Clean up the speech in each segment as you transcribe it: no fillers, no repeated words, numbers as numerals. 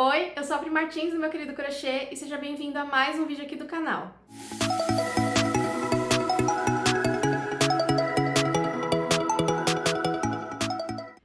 Oi, eu sou a Pri Martins do Meu Querido Crochê e seja bem-vindo a mais um vídeo aqui do canal.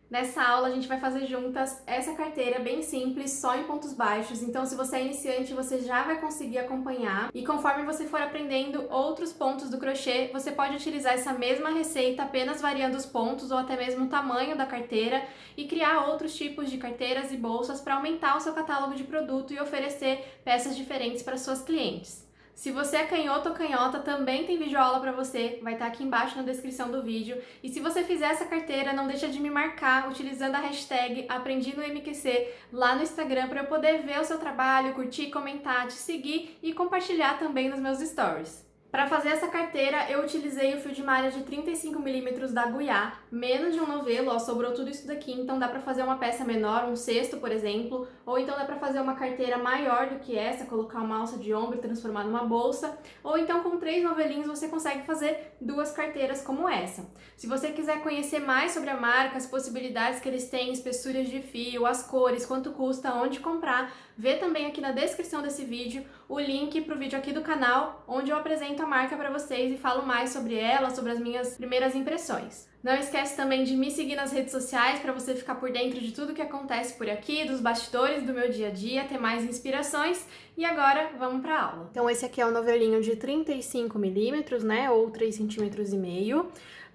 Nessa aula a gente vai fazer juntas essa carteira bem simples, só em pontos baixos, então se você é iniciante você já vai conseguir acompanhar e conforme você for aprendendo outros pontos do crochê, você pode utilizar essa mesma receita apenas variando os pontos ou até mesmo o tamanho da carteira e criar outros tipos de carteiras e bolsas para aumentar o seu catálogo de produto e oferecer peças diferentes para suas clientes. Se você é canhoto ou canhota, também tem videoaula para você, vai estar aqui embaixo na descrição do vídeo. E se você fizer essa carteira, não deixa de me marcar utilizando a hashtag AprendiNoMQC lá no Instagram para eu poder ver o seu trabalho, curtir, comentar, te seguir e compartilhar também nos meus stories. Para fazer essa carteira, eu utilizei o fio de malha de 35mm da Guyá, menos de um novelo, ó, sobrou tudo isso daqui, então dá para fazer uma peça menor, um cesto, por exemplo, ou então dá para fazer uma carteira maior do que essa, colocar uma alça de ombro e transformar numa bolsa, ou então com 3 novelinhos você consegue fazer 2 carteiras como essa. Se você quiser conhecer mais sobre a marca, as possibilidades que eles têm, espessuras de fio, as cores, quanto custa, onde comprar, vê também aqui na descrição desse vídeo o link para o vídeo aqui do canal, onde eu apresento a marca para vocês e falo mais sobre ela, sobre as minhas primeiras impressões. Não esquece também de me seguir nas redes sociais para você ficar por dentro de tudo que acontece por aqui, dos bastidores do meu dia a dia, ter mais inspirações. E agora, vamos para a aula. Então esse aqui é o novelinho de 35mm, né, ou 3,5 cm.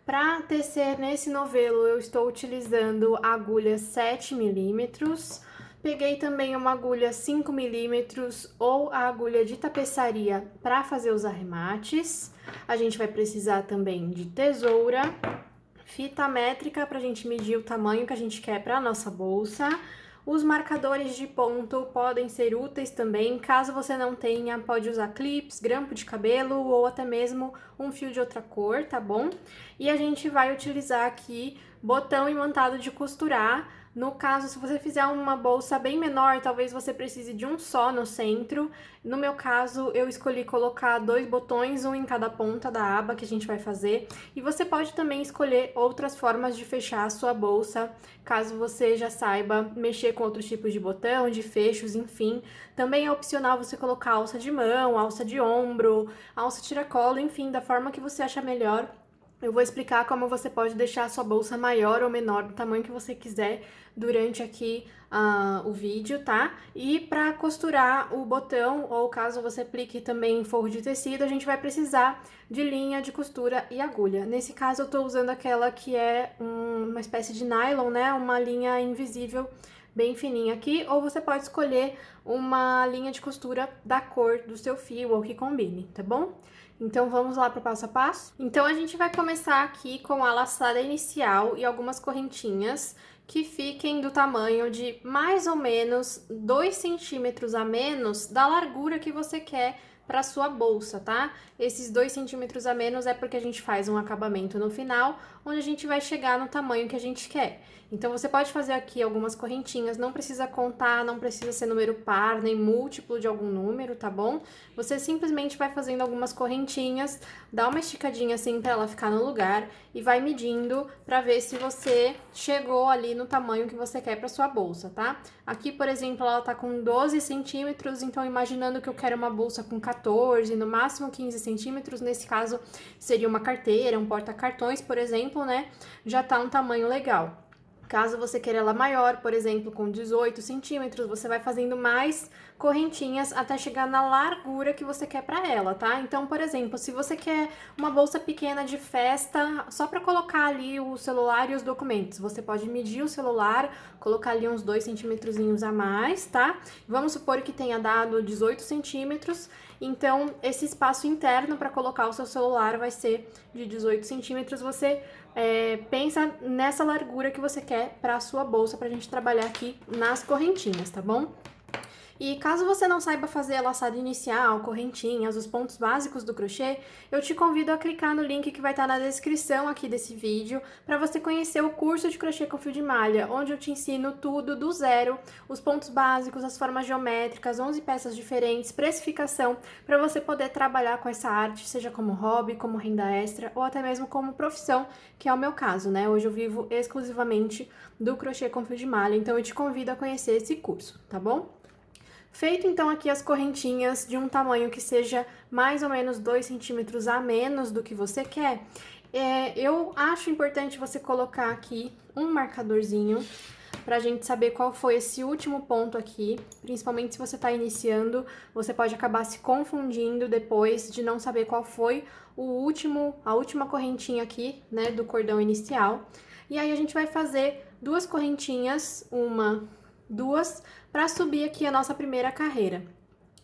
Para tecer nesse novelo eu estou utilizando a agulha 7mm. Peguei também uma agulha 5mm ou a agulha de tapeçaria para fazer os arremates. A gente vai precisar também de tesoura, fita métrica para a gente medir o tamanho que a gente quer para a nossa bolsa. Os marcadores de ponto podem ser úteis também, caso você não tenha, pode usar clips, grampo de cabelo ou até mesmo um fio de outra cor, tá bom? E a gente vai utilizar aqui botão imantado de costurar. No caso, se você fizer uma bolsa bem menor, talvez você precise de um só no centro. No meu caso, eu escolhi colocar 2 botões, um em cada ponta da aba que a gente vai fazer. E você pode também escolher outras formas de fechar a sua bolsa, caso você já saiba mexer com outros tipos de botão, de fechos, enfim. Também é opcional você colocar alça de mão, alça de ombro, alça tiracolo, enfim, da forma que você achar melhor. Eu vou explicar como você pode deixar a sua bolsa maior ou menor, do tamanho que você quiser, durante aqui o vídeo, tá? E para costurar o botão, ou caso você aplique também em forro de tecido, a gente vai precisar de linha de costura e agulha. Nesse caso, eu tô usando aquela que é uma espécie de nylon, né? Uma linha invisível bem fininha aqui, ou você pode escolher uma linha de costura da cor do seu fio, ou que combine, tá bom? Então, vamos lá para o passo a passo? Então, a gente vai começar aqui com a laçada inicial e algumas correntinhas que fiquem do tamanho de mais ou menos 2 centímetros a menos da largura que você quer para sua bolsa, tá? Esses 2 centímetros a menos é porque a gente faz um acabamento no final, onde a gente vai chegar no tamanho que a gente quer. Então, você pode fazer aqui algumas correntinhas, não precisa contar, não precisa ser número par, nem múltiplo de algum número, tá bom? Você simplesmente vai fazendo algumas correntinhas, dá uma esticadinha assim pra ela ficar no lugar e vai medindo pra ver se você chegou ali no tamanho que você quer pra sua bolsa, tá? Aqui, por exemplo, ela tá com 12 centímetros, então imaginando que eu quero uma bolsa com 14, no máximo 15 centímetros, nesse caso seria uma carteira, um porta-cartões, por exemplo, né? Já tá um tamanho legal. Caso você queira ela maior, por exemplo, com 18 centímetros, você vai fazendo mais correntinhas até chegar na largura que você quer pra ela, tá? Então, por exemplo, se você quer uma bolsa pequena de festa, só pra colocar ali o celular e os documentos, você pode medir o celular, colocar ali uns 2 centímetrozinhos a mais, tá? Vamos supor que tenha dado 18 centímetros, então esse espaço interno para colocar o seu celular vai ser de 18 centímetros, você pensa nessa largura que você quer para a sua bolsa, pra gente trabalhar aqui nas correntinhas, tá bom? E caso você não saiba fazer a laçada inicial, correntinhas, os pontos básicos do crochê, eu te convido a clicar no link que vai estar na descrição aqui desse vídeo para você conhecer o curso de crochê com fio de malha, onde eu te ensino tudo do zero, os pontos básicos, as formas geométricas, 11 peças diferentes, precificação, para você poder trabalhar com essa arte, seja como hobby, como renda extra ou até mesmo como profissão, que é o meu caso, né? Hoje eu vivo exclusivamente do crochê com fio de malha, então eu te convido a conhecer esse curso, tá bom? Feito então aqui as correntinhas de um tamanho que seja mais ou menos 2 centímetros a menos do que você quer, eu acho importante você colocar aqui um marcadorzinho pra gente saber qual foi esse último ponto aqui, principalmente se você tá iniciando, você pode acabar se confundindo depois de não saber qual foi a última correntinha aqui, né, do cordão inicial. E aí a gente vai fazer duas correntinhas, duas, pra subir aqui a nossa primeira carreira.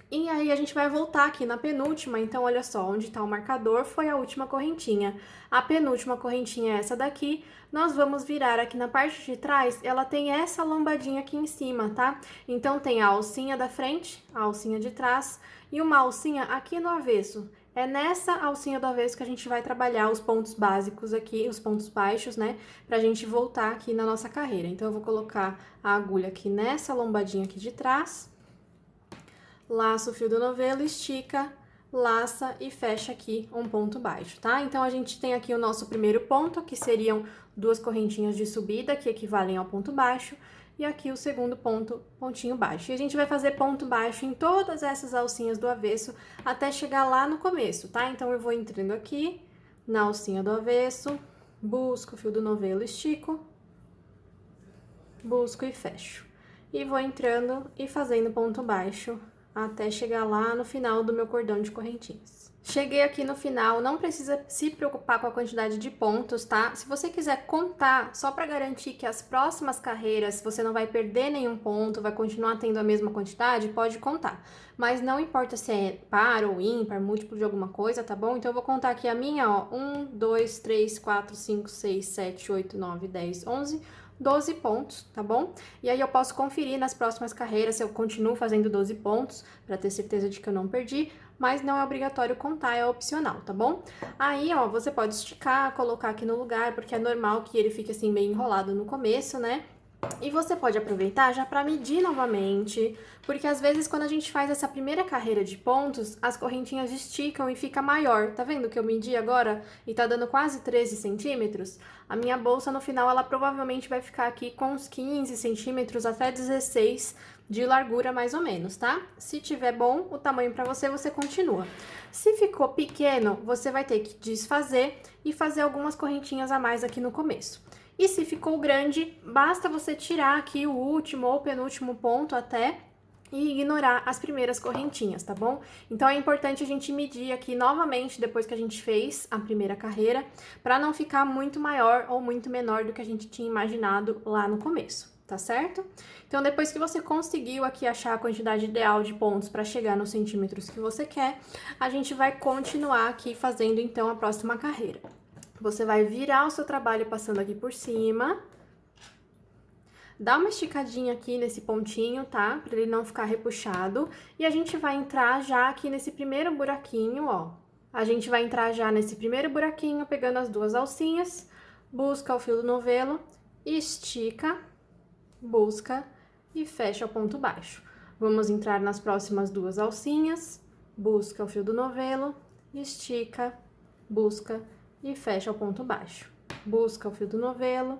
E aí a gente vai voltar aqui na penúltima, então olha só, onde tá o marcador foi a última correntinha. A penúltima correntinha é essa daqui, nós vamos virar aqui na parte de trás, ela tem essa lombadinha aqui em cima, tá? Então tem a alcinha da frente, a alcinha de trás e uma alcinha aqui no avesso. É nessa alcinha do avesso que a gente vai trabalhar os pontos básicos aqui, os pontos baixos, né? Pra gente voltar aqui na nossa carreira. Então eu vou colocar a agulha aqui nessa lombadinha aqui de trás. Laça o fio do novelo, estica, laça e fecha aqui um ponto baixo, tá? Então, a gente tem aqui o nosso primeiro ponto, que seriam duas correntinhas de subida, que equivalem ao ponto baixo, e aqui o segundo ponto, pontinho baixo. E a gente vai fazer ponto baixo em todas essas alcinhas do avesso, até chegar lá no começo, tá? Então, eu vou entrando aqui, na alcinha do avesso, busco o fio do novelo, estico, busco e fecho. E vou entrando e fazendo ponto baixo, até chegar lá no final do meu cordão de correntinhas. Cheguei aqui no final, não precisa se preocupar com a quantidade de pontos, tá? Se você quiser contar, só para garantir que as próximas carreiras você não vai perder nenhum ponto, vai continuar tendo a mesma quantidade, pode contar. Mas não importa se é par ou ímpar, múltiplo de alguma coisa, tá bom? Então eu vou contar aqui a minha, ó, 1, 2, 3, 4, 5, 6, 7, 8, 9, 10, 11... 12 pontos, tá bom? E aí eu posso conferir nas próximas carreiras se eu continuo fazendo 12 pontos, pra ter certeza de que eu não perdi, mas não é obrigatório contar, é opcional, tá bom? Aí, ó, você pode esticar, colocar aqui no lugar, porque é normal que ele fique assim meio enrolado no começo, né? E você pode aproveitar já para medir novamente, porque às vezes quando a gente faz essa primeira carreira de pontos, as correntinhas esticam e fica maior. Tá vendo que eu medi agora e tá dando quase 13 centímetros? A minha bolsa no final, ela provavelmente vai ficar aqui com uns 15 centímetros até 16 de largura mais ou menos, tá? Se tiver bom o tamanho para você, você continua. Se ficou pequeno, você vai ter que desfazer e fazer algumas correntinhas a mais aqui no começo. E se ficou grande, basta você tirar aqui o último ou penúltimo ponto até e ignorar as primeiras correntinhas, tá bom? Então, é importante a gente medir aqui novamente, depois que a gente fez a primeira carreira, para não ficar muito maior ou muito menor do que a gente tinha imaginado lá no começo, tá certo? Então, depois que você conseguiu aqui achar a quantidade ideal de pontos para chegar nos centímetros que você quer, a gente vai continuar aqui fazendo, então, a próxima carreira. Você vai virar o seu trabalho passando aqui por cima. Dá uma esticadinha aqui nesse pontinho, tá? Pra ele não ficar repuxado. E a gente vai entrar já aqui nesse primeiro buraquinho, ó. A gente vai entrar já nesse primeiro buraquinho, pegando as duas alcinhas. Busca o fio do novelo, estica, busca e fecha o ponto baixo. Vamos entrar nas próximas duas alcinhas. Busca o fio do novelo, estica, busca e fecha o ponto baixo. Busca o fio do novelo,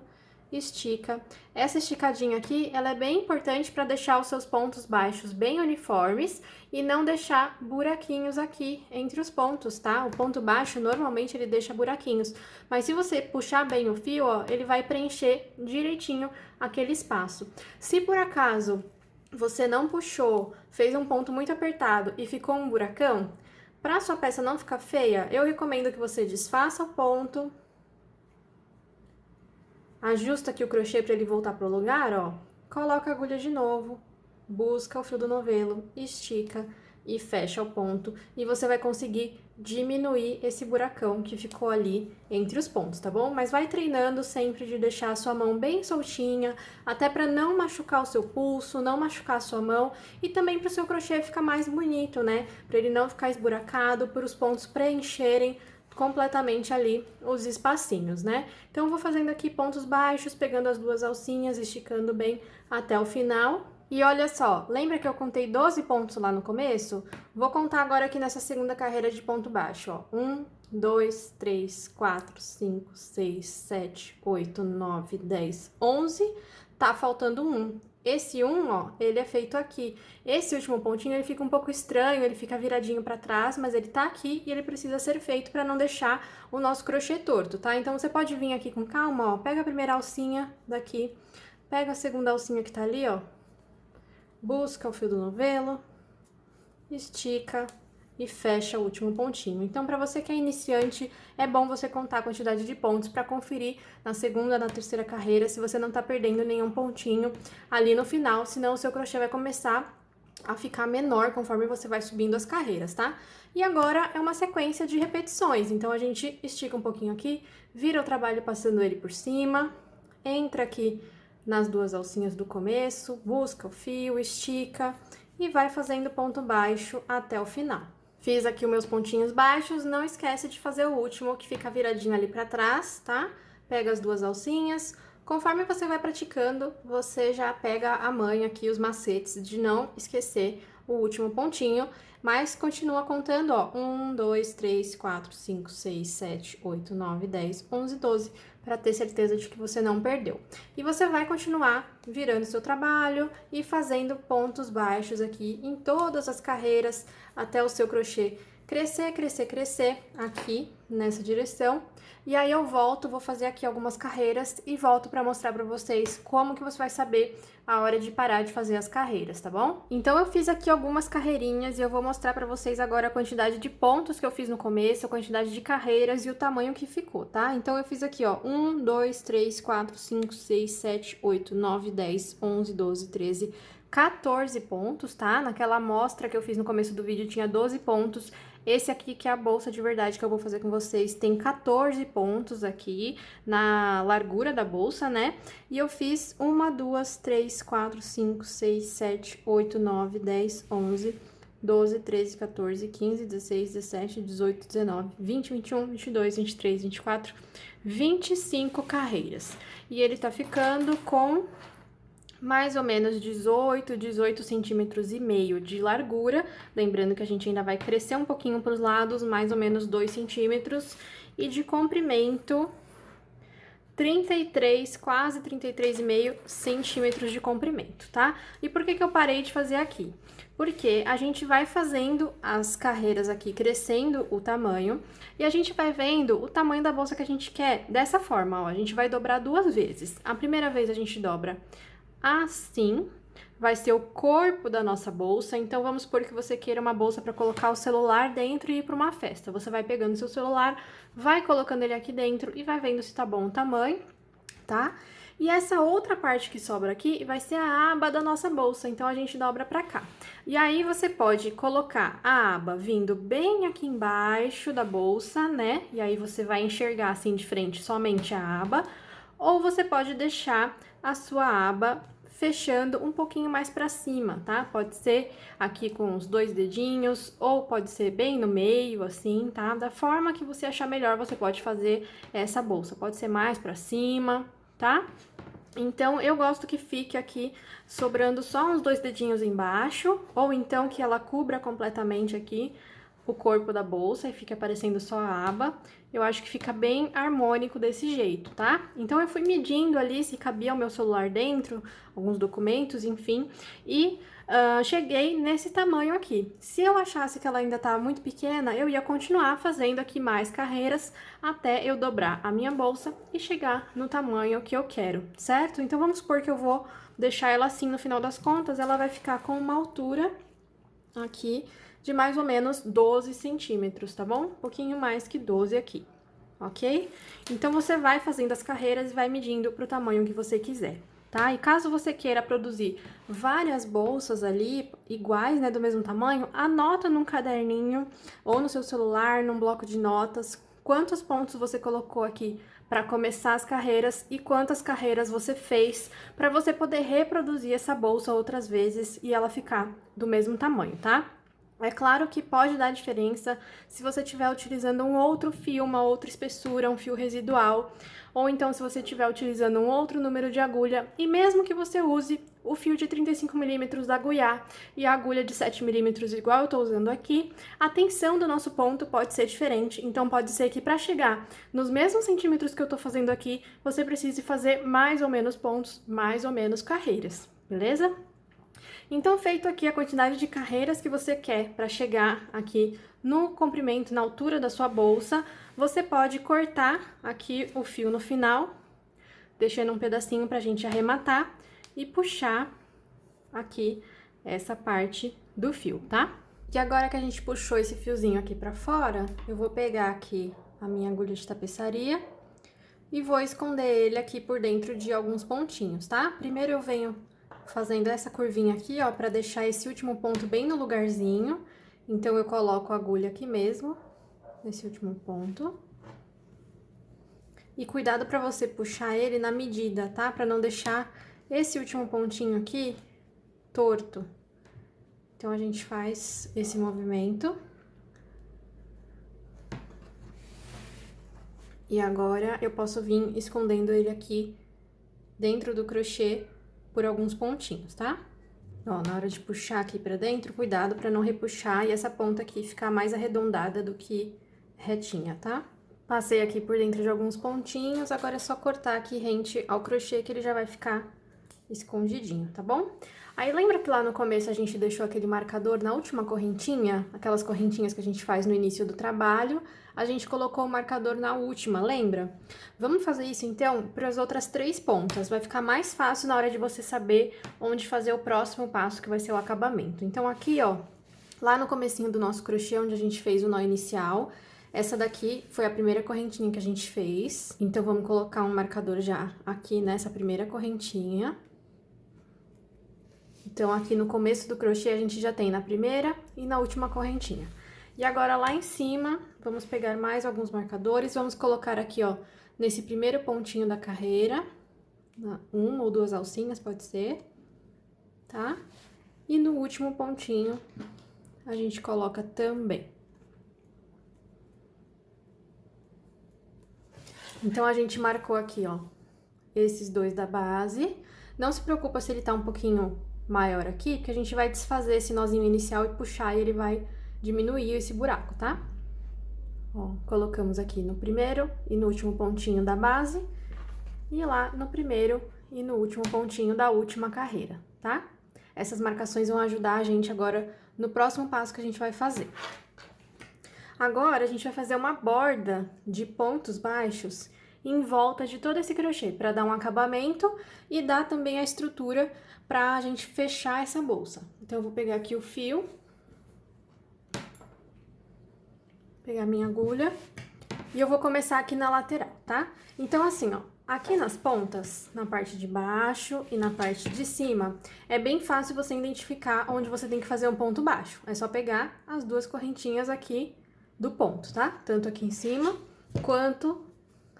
estica. Essa esticadinha aqui, ela é bem importante para deixar os seus pontos baixos bem uniformes e não deixar buraquinhos aqui entre os pontos, tá? O ponto baixo, normalmente, ele deixa buraquinhos, mas se você puxar bem o fio, ó, ele vai preencher direitinho aquele espaço. Se por acaso você não puxou, fez um ponto muito apertado e ficou um buracão, para sua peça não ficar feia, eu recomendo que você desfaça o ponto, ajusta aqui o crochê para ele voltar pro lugar, ó, coloca a agulha de novo, busca o fio do novelo, estica e fecha o ponto, e você vai conseguir diminuir esse buracão que ficou ali entre os pontos, tá bom? Mas vai treinando sempre de deixar a sua mão bem soltinha, até para não machucar o seu pulso, não machucar a sua mão, e também para o seu crochê ficar mais bonito, né? Para ele não ficar esburacado, para os pontos preencherem completamente ali os espacinhos, né? Então, eu vou fazendo aqui pontos baixos, pegando as duas alcinhas, esticando bem até o final. E olha só, lembra que eu contei 12 pontos lá no começo? Vou contar agora aqui nessa segunda carreira de ponto baixo, ó. 1, 2, 3, 4, 5, 6, 7, 8, 9, 10, 11. Tá faltando um. esse ó, ele é feito aqui. Esse último pontinho, ele fica um pouco estranho, ele fica viradinho pra trás, mas ele tá aqui e ele precisa ser feito pra não deixar o nosso crochê torto, tá? Então, você pode vir aqui com calma, ó, pega a primeira alcinha daqui, pega a segunda alcinha que tá ali, ó, busca o fio do novelo, estica e fecha o último pontinho. Então, para você que é iniciante, é bom você contar a quantidade de pontos para conferir na segunda, na terceira carreira, se você não tá perdendo nenhum pontinho ali no final, senão o seu crochê vai começar a ficar menor conforme você vai subindo as carreiras, tá? E agora é uma sequência de repetições, então a gente estica um pouquinho aqui, vira o trabalho passando ele por cima, entra aqui nas duas alcinhas do começo, busca o fio, estica e vai fazendo ponto baixo até o final. Fiz aqui os meus pontinhos baixos, não esquece de fazer o último, que fica viradinho ali pra trás, tá? Pega as duas alcinhas. Conforme você vai praticando, você já pega a manha aqui, os macetes, de não esquecer o último pontinho, mas continua contando, ó, 1, 2, 3, 4, 5, 6, 7, 8, 9, 10, 11, 12, para ter certeza de que você não perdeu. E você vai continuar virando seu trabalho e fazendo pontos baixos aqui em todas as carreiras, até o seu crochê crescer, crescer, crescer aqui nessa direção. E aí eu volto, vou fazer aqui algumas carreiras e volto para mostrar para vocês como que você vai saber a hora de parar de fazer as carreiras, tá bom? Então eu fiz aqui algumas carreirinhas e eu vou mostrar para vocês agora a quantidade de pontos que eu fiz no começo, a quantidade de carreiras e o tamanho que ficou, tá? Então eu fiz aqui, ó, 1, 2, 3, 4, 5, 6, 7, 8, 9, 10, 11, 12, 13, 14 pontos, tá? Naquela amostra que eu fiz no começo do vídeo tinha 12 pontos. Esse aqui, que é a bolsa de verdade que eu vou fazer com vocês, tem 14 pontos aqui na largura da bolsa, né? E eu fiz 1, 2, 3, 4, 5, 6, 7, 8, 9, 10, 11, 12, 13, 14, 15, 16, 17, 18, 19, 20, 21, 22, 23, 24, 25 carreiras. E ele tá ficando com mais ou menos 18 centímetros e meio de largura, lembrando que a gente ainda vai crescer um pouquinho para os lados, mais ou menos 2 centímetros, e de comprimento 33, quase 33,5 centímetros de comprimento, tá? E por que que eu parei de fazer aqui? Porque a gente vai fazendo as carreiras aqui, crescendo o tamanho, e a gente vai vendo o tamanho da bolsa que a gente quer dessa forma, ó, a gente vai dobrar 2 vezes. A primeira vez a gente dobra assim, vai ser o corpo da nossa bolsa. Então, vamos supor que você queira uma bolsa para colocar o celular dentro e ir para uma festa. Você vai pegando seu celular, vai colocando ele aqui dentro e vai vendo se tá bom o tamanho, tá? E essa outra parte que sobra aqui vai ser a aba da nossa bolsa, então a gente dobra pra cá. E aí você pode colocar a aba vindo bem aqui embaixo da bolsa, né? E aí você vai enxergar assim de frente somente a aba, ou você pode deixar a sua aba fechando um pouquinho mais pra cima, tá? Pode ser aqui com os 2 dedinhos, ou pode ser bem no meio, assim, tá? Da forma que você achar melhor, você pode fazer essa bolsa. Pode ser mais pra cima, tá? Então, eu gosto que fique aqui sobrando só uns 2 dedinhos embaixo, ou então que ela cubra completamente aqui o corpo da bolsa e fique aparecendo só a aba. Eu acho que fica bem harmônico desse jeito, tá? Então, eu fui medindo ali se cabia o meu celular dentro, alguns documentos, enfim, e cheguei nesse tamanho aqui. Se eu achasse que ela ainda tá muito pequena, eu ia continuar fazendo aqui mais carreiras até eu dobrar a minha bolsa e chegar no tamanho que eu quero, certo? Então, vamos supor que eu vou deixar ela assim no final das contas, ela vai ficar com uma altura aqui de mais ou menos 12 centímetros, tá bom? Um pouquinho mais que 12 aqui, ok? Então, você vai fazendo as carreiras e vai medindo pro tamanho que você quiser, tá? E caso você queira produzir várias bolsas ali, iguais, né, do mesmo tamanho, anota num caderninho ou no seu celular, num bloco de notas, quantos pontos você colocou aqui para começar as carreiras e quantas carreiras você fez para você poder reproduzir essa bolsa outras vezes e ela ficar do mesmo tamanho, tá? É claro que pode dar diferença se você estiver utilizando um outro fio, uma outra espessura, um fio residual, ou então se você estiver utilizando um outro número de agulha, e mesmo que você use o fio de 35 milímetros da Guiá e a agulha de 7 milímetros igual eu estou usando aqui, a tensão do nosso ponto pode ser diferente, então pode ser que para chegar nos mesmos centímetros que eu estou fazendo aqui, você precise fazer mais ou menos pontos, mais ou menos carreiras. beleza? Então, feito aqui a quantidade de carreiras que você quer para chegar aqui no comprimento, na altura da sua bolsa, você pode cortar aqui o fio no final, deixando um pedacinho pra gente arrematar e puxar aqui essa parte do fio, tá? E agora que a gente puxou esse fiozinho aqui pra fora, eu vou pegar aqui a minha agulha de tapeçaria e vou esconder ele aqui por dentro de alguns pontinhos, tá? Primeiro eu venho fazendo essa curvinha aqui, ó, pra deixar esse último ponto bem no lugarzinho. Então, eu coloco a agulha aqui mesmo, nesse último ponto. E cuidado pra você puxar ele na medida, tá? Pra não deixar esse último pontinho aqui torto. Então, a gente faz esse movimento. E agora, eu posso vir escondendo ele aqui dentro do crochê por alguns pontinhos, tá? Ó, na hora de puxar aqui pra dentro, cuidado pra não repuxar e essa ponta aqui ficar mais arredondada do que retinha, tá? Passei aqui por dentro de alguns pontinhos, agora é só cortar aqui rente ao crochê que ele já vai ficar escondidinho, tá bom? Aí, lembra que lá no começo a gente deixou aquele marcador na última correntinha? Aquelas correntinhas que a gente faz no início do trabalho, a gente colocou o marcador na última, lembra? Vamos fazer isso, então, para as outras 3 pontas. Vai ficar mais fácil na hora de você saber onde fazer o próximo passo, que vai ser o acabamento. Então, aqui, ó, lá no comecinho do nosso crochê, onde a gente fez o nó inicial, essa daqui foi a primeira correntinha que a gente fez. Então, vamos colocar um marcador já aqui nessa primeira correntinha. Então, aqui no começo do crochê, a gente já tem na primeira e na última correntinha. E agora, lá em cima, vamos pegar mais alguns marcadores, vamos colocar aqui, ó, nesse primeiro pontinho da carreira, 1 ou 2 alcinhas, pode ser, tá? E no último pontinho, a gente coloca também. Então, a gente marcou aqui, ó, esses 2 da base. Não se preocupa se ele tá um pouquinho maior aqui, porque a gente vai desfazer esse nozinho inicial e puxar e ele vai diminuir esse buraco, tá? Ó, colocamos aqui no primeiro e no último pontinho da base e lá no primeiro e no último pontinho da última carreira, tá? Essas marcações vão ajudar a gente agora no próximo passo que a gente vai fazer. Agora, a gente vai fazer uma borda de pontos baixos em volta de todo esse crochê, para dar um acabamento e dar também a estrutura pra gente fechar essa bolsa. Então, eu vou pegar aqui o fio, pegar minha agulha e eu vou começar aqui na lateral, tá? Então, assim, ó, aqui nas pontas, na parte de baixo e na parte de cima, é bem fácil você identificar onde você tem que fazer um ponto baixo. É só pegar as 2 correntinhas aqui do ponto, tá? Tanto aqui em cima quanto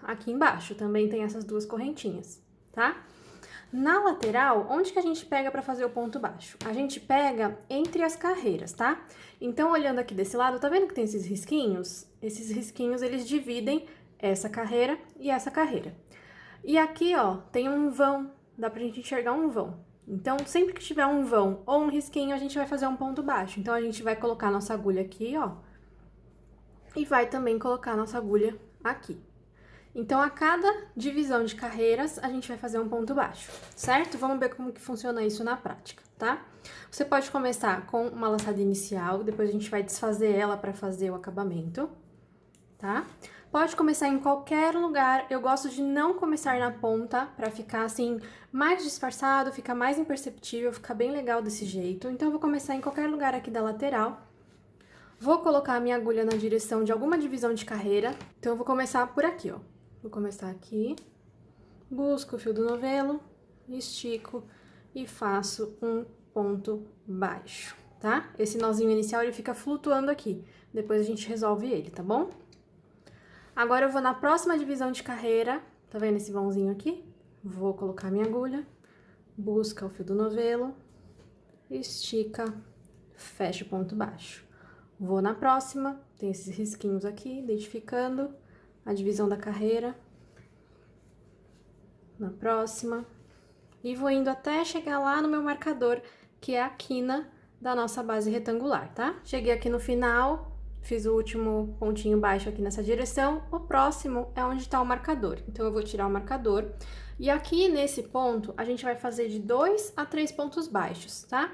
aqui embaixo, também tem essas 2 correntinhas, tá? Na lateral, onde que a gente pega pra fazer o ponto baixo? A gente pega entre as carreiras, tá? Então, olhando aqui desse lado, tá vendo que tem esses risquinhos? Esses risquinhos, eles dividem essa carreira e essa carreira. E aqui, ó, tem um vão, dá pra gente enxergar um vão. Então, sempre que tiver um vão ou um risquinho, a gente vai fazer um ponto baixo. Então, a gente vai colocar nossa agulha aqui, ó, e vai também colocar nossa agulha aqui. Então, a cada divisão de carreiras, a gente vai fazer um ponto baixo, certo? Vamos ver como que funciona isso na prática, tá? Você pode começar com uma laçada inicial, depois a gente vai desfazer ela para fazer o acabamento, tá? Pode começar em qualquer lugar, eu gosto de não começar na ponta, para ficar assim, mais disfarçado, ficar mais imperceptível, ficar bem legal desse jeito. Então, eu vou começar em qualquer lugar aqui da lateral. Vou colocar a minha agulha na direção de alguma divisão de carreira, então eu vou começar por aqui, ó. Vou começar aqui, busco o fio do novelo, estico e faço um ponto baixo, tá? Esse nozinho inicial, ele fica flutuando aqui, depois a gente resolve ele, tá bom? Agora, eu vou na próxima divisão de carreira, tá vendo esse vãozinho aqui? Vou colocar minha agulha, busca o fio do novelo, estica, fecha o ponto baixo. Vou na próxima, tem esses risquinhos aqui, identificando a divisão da carreira, na próxima, e vou indo até chegar lá no meu marcador, que é a quina da nossa base retangular, tá? Cheguei aqui no final, Fiz o último pontinho baixo aqui nessa direção, o próximo é onde tá o marcador. Então, eu vou tirar o marcador. E aqui, nesse ponto, a gente vai fazer de 2 a 3 pontos baixos, tá?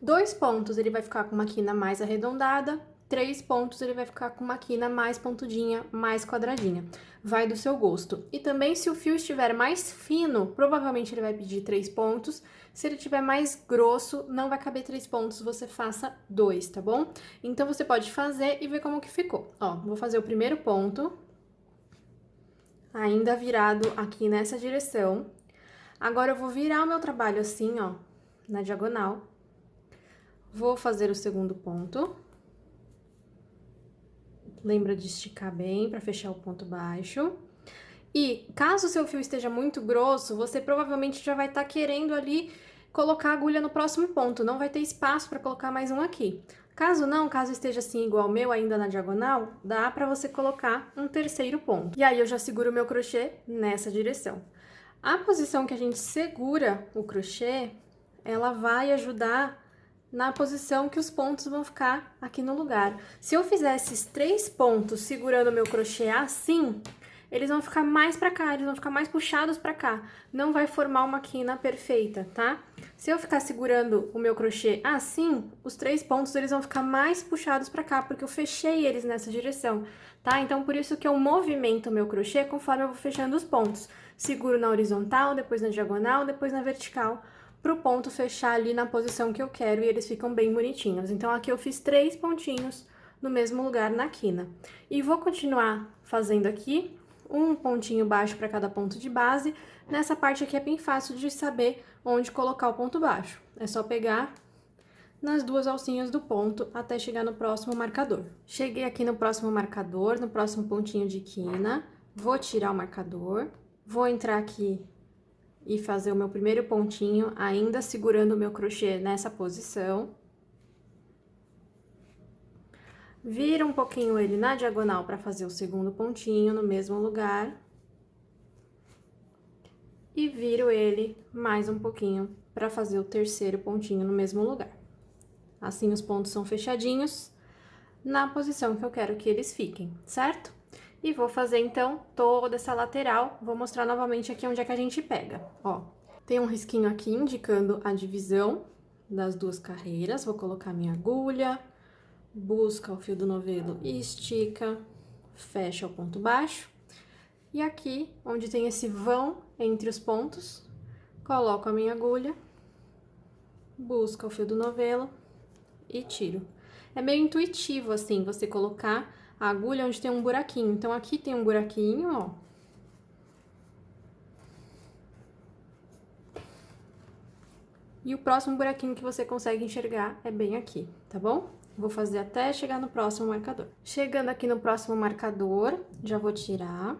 2 pontos, ele vai ficar com uma quina mais arredondada, 3 pontos, ele vai ficar com uma quina mais pontudinha, mais quadradinha. Vai do seu gosto. E também, se o fio estiver mais fino, provavelmente ele vai pedir 3 pontos. Se ele estiver mais grosso, não vai caber 3 pontos, você faça 2, tá bom? Então, você pode fazer e ver como que ficou. Ó, vou fazer o primeiro ponto, ainda virado aqui nessa direção. Agora, eu vou virar o meu trabalho assim, ó, na diagonal. Vou fazer o segundo ponto. Lembra de esticar bem para fechar o ponto baixo. E caso o seu fio esteja muito grosso, você provavelmente já vai estar querendo ali colocar a agulha no próximo ponto, não vai ter espaço para colocar mais um aqui. Caso não, caso esteja assim igual o meu, ainda na diagonal, dá para você colocar um terceiro ponto. E aí eu já seguro o meu crochê nessa direção. A posição que a gente segura o crochê, ela vai ajudar na posição que os pontos vão ficar aqui no lugar. Se eu fizer esses 3 pontos segurando o meu crochê assim, eles vão ficar mais pra cá, eles vão ficar mais puxados pra cá. Não vai formar uma quina perfeita, tá? Se eu ficar segurando o meu crochê assim, os 3 pontos eles vão ficar mais puxados pra cá, porque eu fechei eles nessa direção, tá? Então, por isso que eu movimento o meu crochê conforme eu vou fechando os pontos. Seguro na horizontal, depois na diagonal, depois na vertical, pro ponto fechar ali na posição que eu quero e eles ficam bem bonitinhos. Então, aqui eu fiz 3 pontinhos no mesmo lugar na quina. E vou continuar fazendo aqui um pontinho baixo para cada ponto de base. Nessa parte aqui é bem fácil de saber onde colocar o ponto baixo. É só pegar nas 2 alcinhas do ponto até chegar no próximo marcador. Cheguei aqui no próximo marcador, no próximo pontinho de quina, vou tirar o marcador, vou entrar aqui e fazer o meu primeiro pontinho, ainda segurando o meu crochê nessa posição. Vira um pouquinho ele na diagonal para fazer o segundo pontinho no mesmo lugar. E viro ele mais um pouquinho para fazer o terceiro pontinho no mesmo lugar. Assim, os pontos são fechadinhos na posição que eu quero que eles fiquem, certo? E vou fazer, então, toda essa lateral. Vou mostrar novamente aqui onde é que a gente pega. Ó, tem um risquinho aqui indicando a divisão das 2 carreiras. Vou colocar minha agulha, busca o fio do novelo e estica, fecha o ponto baixo. E aqui, onde tem esse vão entre os pontos, coloco a minha agulha, busca o fio do novelo e tiro. É meio intuitivo, assim, você colocar a agulha onde tem um buraquinho. Então, aqui tem um buraquinho, ó. E o próximo buraquinho que você consegue enxergar é bem aqui, tá bom? Vou fazer até chegar no próximo marcador. Chegando aqui no próximo marcador, já vou tirar.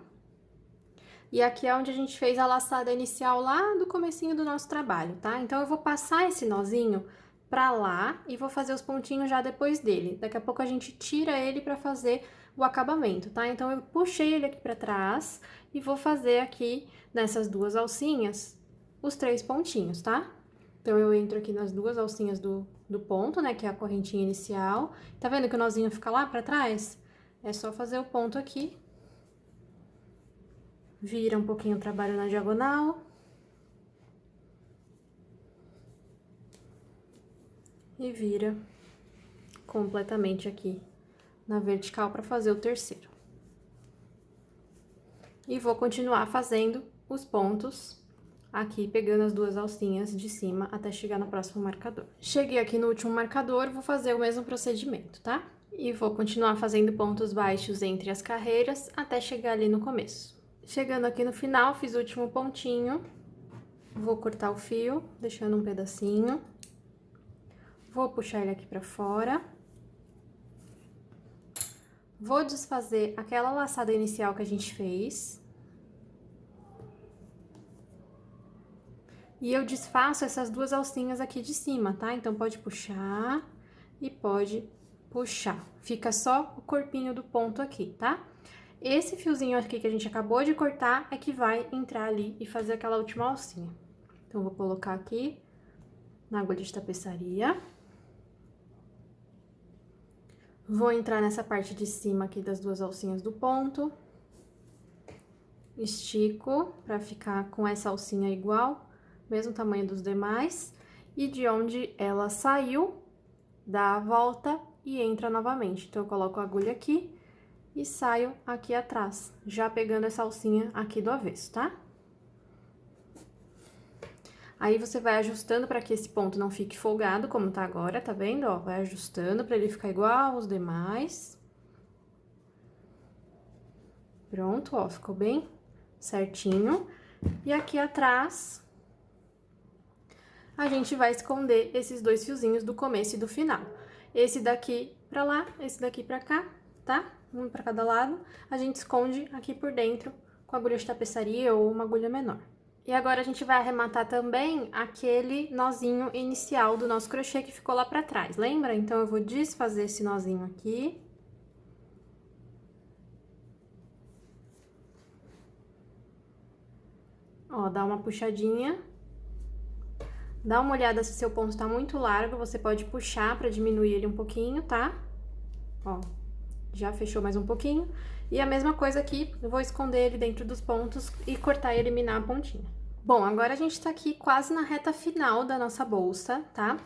E aqui é onde a gente fez a laçada inicial lá do comecinho do nosso trabalho, tá? Então, eu vou passar esse nozinho pra lá e vou fazer os pontinhos já depois dele. Daqui a pouco a gente tira ele pra fazer o acabamento, tá? Então, eu puxei ele aqui pra trás e vou fazer aqui, nessas 2 alcinhas, os 3 pontinhos, tá? Então, eu entro aqui nas 2 alcinhas do ponto, né, que é a correntinha inicial. Tá vendo que o nozinho fica lá pra trás? É só fazer o ponto aqui. Vira um pouquinho o trabalho na diagonal. E vira completamente aqui na vertical para fazer o terceiro. E vou continuar fazendo os pontos aqui, pegando as 2 alcinhas de cima até chegar no próximo marcador. Cheguei aqui no último marcador, vou fazer o mesmo procedimento, tá? E vou continuar fazendo pontos baixos entre as carreiras até chegar ali no começo. Chegando aqui no final, fiz o último pontinho, vou cortar o fio, deixando um pedacinho. Vou puxar ele aqui pra fora. Vou desfazer aquela laçada inicial que a gente fez. E eu desfaço essas 2 alcinhas aqui de cima, tá? Então, pode puxar e pode puxar. Fica só o corpinho do ponto aqui, tá? Esse fiozinho aqui que a gente acabou de cortar é que vai entrar ali e fazer aquela última alcinha. Então, vou colocar aqui na agulha de tapeçaria. Vou entrar nessa parte de cima aqui das duas alcinhas do ponto. Estico pra ficar com essa alcinha igual, mesmo tamanho dos demais. E de onde ela saiu, dá a volta e entra novamente. Então, eu coloco a agulha aqui e saio aqui atrás, já pegando essa alcinha aqui do avesso, tá? Aí, você vai ajustando para que esse ponto não fique folgado, como tá agora, tá vendo? Ó, vai ajustando para ele ficar igual aos demais. Pronto, ó, ficou bem certinho. E aqui atrás, a gente vai esconder esses dois fiozinhos do começo e do final. Esse daqui pra lá, esse daqui pra cá, tá? Um pra cada lado. A gente esconde aqui por dentro com agulha de tapeçaria ou uma agulha menor. E agora, a gente vai arrematar também aquele nozinho inicial do nosso crochê que ficou lá pra trás, lembra? Então, eu vou desfazer esse nozinho aqui. Ó, dá uma puxadinha. Dá uma olhada se seu ponto tá muito largo, você pode puxar pra diminuir ele um pouquinho, tá? Ó, já fechou mais um pouquinho. E a mesma coisa aqui, eu vou esconder ele dentro dos pontos e cortar e eliminar a pontinha. Bom, agora a gente tá aqui quase na reta final da nossa bolsa, tá?